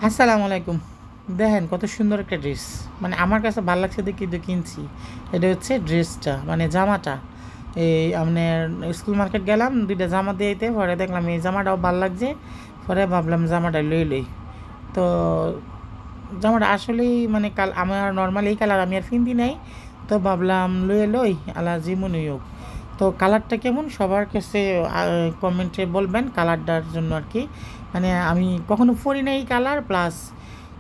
আসসালামু আলাইকুম। দেখেন কত সুন্দর একটা ড্রেস। মানে আমার কাছে ভাল লাগছে দেখি তো কিনছি। এটা হচ্ছে ড্রেসটা মানে জামাটা। এই আপনার স্কুল মার্কেট গেলাম ২ টা জামা দিয়ে আইতে, পরে দেখলাম এই জামাটাও ভাল লাগছে। পরে ভাবলাম জামাটা লই। তো জামাটা আসলেই মানে আমার নরমাল এই কালার আমি আর কিনতে নাই। তো ভাবলাম লই আল্লাহ যেমনই হোক। তো কালারটা কেমন সবার কাছে কমেন্টে বলবেন কালারটার জন্য আর কি। মানে আমি কখনো পরি নাই এই কালার, প্লাস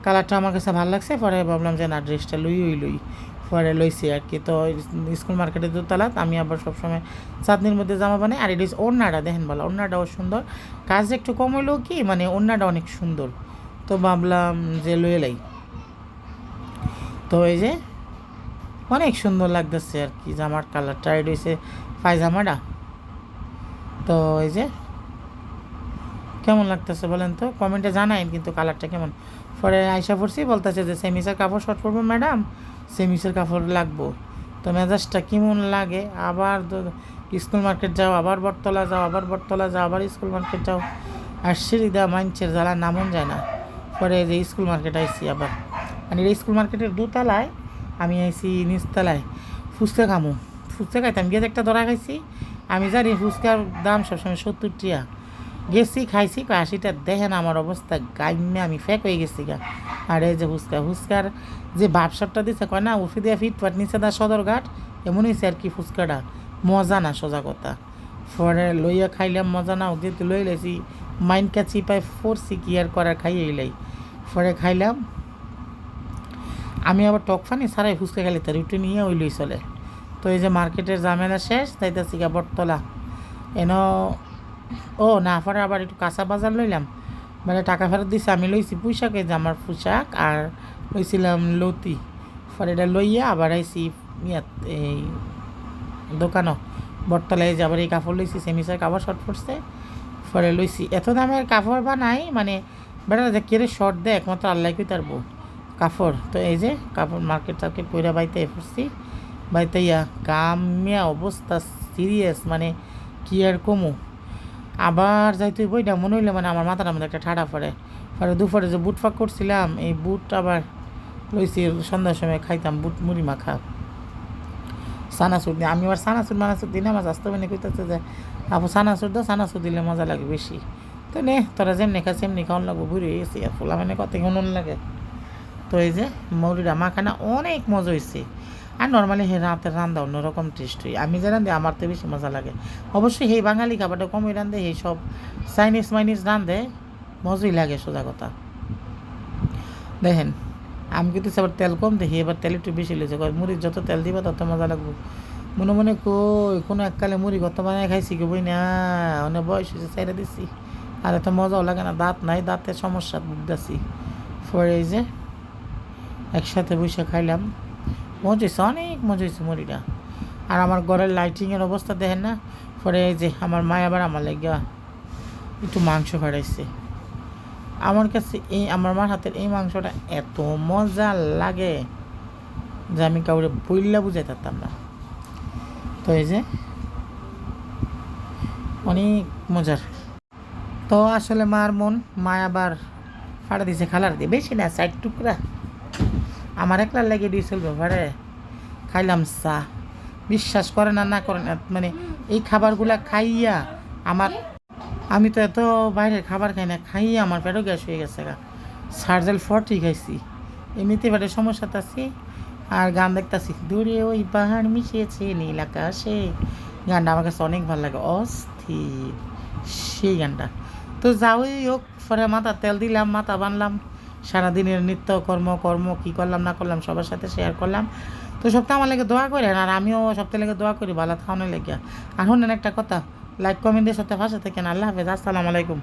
কালারটা আমার কাছে ভালো লাগছে। পরে ভাবলাম যে না ড্রেসটা লই। পরে লইছি আর কি। তো স্কুল মার্কেটের দোতলাত আমি আবার সবসময় চাঁদনির মধ্যে জামা বানাই। আর এটা ওড়নাটা দেখেন ভালো, ওড়নাটাও সুন্দর। কাজ একটু কম হইলেও কি মানে ওড়নাটা অনেক সুন্দর। তো ভাবলাম যে লয়ে লাই। তো এই যে অনেক সুন্দর লাগতেছে আর কি জামার কালারটা। এটা হয়েছে পায়জামাটা। তো এই যে কেমন লাগতেছে বলেন তো, কমেন্টে জানাইন কিন্তু কালারটা কেমন। পরে আয়সা পড়ছি বলতেছে যে সেমিসের কাপড় শর্ট পরবো ম্যাডাম, সেমিসের কাপড় লাগবো। তো মেজাজটা কেমন লাগে, আবার স্কুল মার্কেট যাও, আবার বটতলা যাও, আবার স্কুল মার্কেট যাও। আর সিঁড়িদা মাইনছের জ্বালা নামন যায় না। পরে যে স্কুল মার্কেট আইসি আবার, মানে স্কুল মার্কেটের দোতলায়, আমি আইসি নিচতলায় ফুচকা খাইতাম গিয়ে একটা ধরা খাইছি। আমি জানি ফুচকার দাম সবসময় 70 টাকা। গেছি খাইছি 80টা, দেখেন আমার অবস্থা গাইমে আমি ফেক হয়ে গেছি গা। আর এই যে ফুচকার যে ভাবসাবটা দিচ্ছে কয় না উফি দিয়া ফিটফাট নিচে দা সদরঘাট, এমন হয়েছে আর কি ফুচকাটা। মজা না সোজা কথা। পরে লইয়া খাইলাম, মজা না যেহেতু লই লাইছি মাইনকা চিপাই ফোরছি কি আর করার খাইয়ে এলাই। পরে খাইলাম। আমি আবার টক ফানি সারাই ফুচকা খাইলে তার রুটি নিয়ে ওই লই চলে। তো এই যে মার্কেটের ঝামেলা শেষ, তাইতাছি গা বটতলা এন। ও না, পরে আবার একটু কাঁচা বাজার লইলাম। মানে টাকা ফেরত দিছে, আমি লইছি পোশাকে জামার পোশাক আর লইছিলাম লতি। পরে এটা লইয়া আবার আইসি ইয়াত এই দোকানও বটতলায় যে আবার এই কাপড় লইছি, সেমিসের কাপড় শর্ট পড়ছে। পরে লইছি এত দামের কাপড় বানাই মানে বেটা যে কেড়ে শর্ট দেয় একমাত্র আল্লাহ কই তারবো কাপড়। তো এই যে কাপড় মার্কেট কইরা বাইতে পড়ছি। বাইতে ইয়া গামিয়া অবস্থা সিরিয়াস, মানে কি আর কমু। আবার যাইতে বইটা মনে হইলে মানে আমার মাথার মধ্যে একটা ঠাডা পড়ে। পরে দুপুরে যে বুট ফাঁক করছিলাম, এই বুট আবার লইছি সন্ধ্যার সময় খাইতাম বুট মুড়ি মাখা সানাসুর দিয়ে। আমি আবার সানাসুর মানাসুর দিই না, আমার স্বাস্থ্য মানে কইতেছে যে আপু সানাসুর দাও, সানাসুর দিলে মজা লাগে বেশি। তো নে তোরা যেমনি খা সেমনি খাওয়ান লাগবো, বুড়ি হয়ে গেছি আর ফুলা মানে কত নুন লাগে। তো এই যে মুড়িটা মাখানা অনেক মজা হয়েছে। আর নর্মালি হে রাতের রান্না অন্যরকম টেস্ট হয়। আমি যে রান্ধে আমার তো বেশি মজা লাগে। অবশ্যই সেই বাঙালি খাবারটা কমই রান্ধে, এই সব চাইনিজ মাইনিজ রান্ধে মজাই লাগে সোজা কথা। দেখেন আমি কিন্তু আবার তেল কম দেখি, এবার তেল একটু বেশি লেগেছে। মুড়ির যত তেল দিবা তত মজা লাগবে। মনে কই কোনো এককালে মুড়ি কত বানায় খাইছি কি বই না, অনেক বয়স হয়েছে ছেড়ে দিছি। আর এত মজাও লাগে না, দাঁত নাই, দাঁতের সমস্যা ভুগতেছি। পরে এই যে একসাথে বসে খাইলাম, মজা হয়েছে, অনেক মজা হয়েছে মুড়িটা। আর আমার ঘরের লাইটিংয়ের অবস্থা দেখেন না। পরে এই যে আমার মা আবার আমার লাগিয়া একটু মাংস ফাটাইছে। আমার কাছে এই আমার মার হাতের এই মাংসটা এত মজা লাগে যে আমি কাউরে বইল্লা বুঝাই পারতাম না। তো এই যে অনেক মজার। তো আসলে মার মন, মা আবার ফাটা দিছে খালার দিয়ে, বেশি না 4 টুকরা আমার একলার লেগে দিয়েছিল ব্যাপারে। খাইলাম চা, বিশ্বাস করে না না করে না, মানে এই খাবারগুলা খাইয়া আমার, আমি তো এত বাইরের খাবার খাই না, খাইয়া আমার পেটও গ্যাস হয়ে গেছে গা। সার্জাল 40 খাইছি, এমনিতে পেটের সমস্যা আছি। আর গান দেখতেছি দূরে ওই পাহাড় মিশিয়েছে নীল আকাশে, গানটা আমার কাছে অনেক ভালো লাগে, অস্থির সেই গানটা। তো যাওই হোক, পরে মাথা তেল দিলাম, মাথা বানলাম, সারাদিনের নিত্য কর্ম কী করলাম না করলাম সবার সাথে শেয়ার করলাম। তো সপ্তাহ আমার লেগে দোয়া করেন, আর আমিও সপ্তাহে লেগে দোয়া করি ভালো খাওয়ানোর লেগে। আর শুনেন একটা কথা, লাইক কমেন্ট দিয়ে সপ্তাহে ভাষা থাকেন। আল্লাহ হাফেজ, আসসালামু আলাইকুম।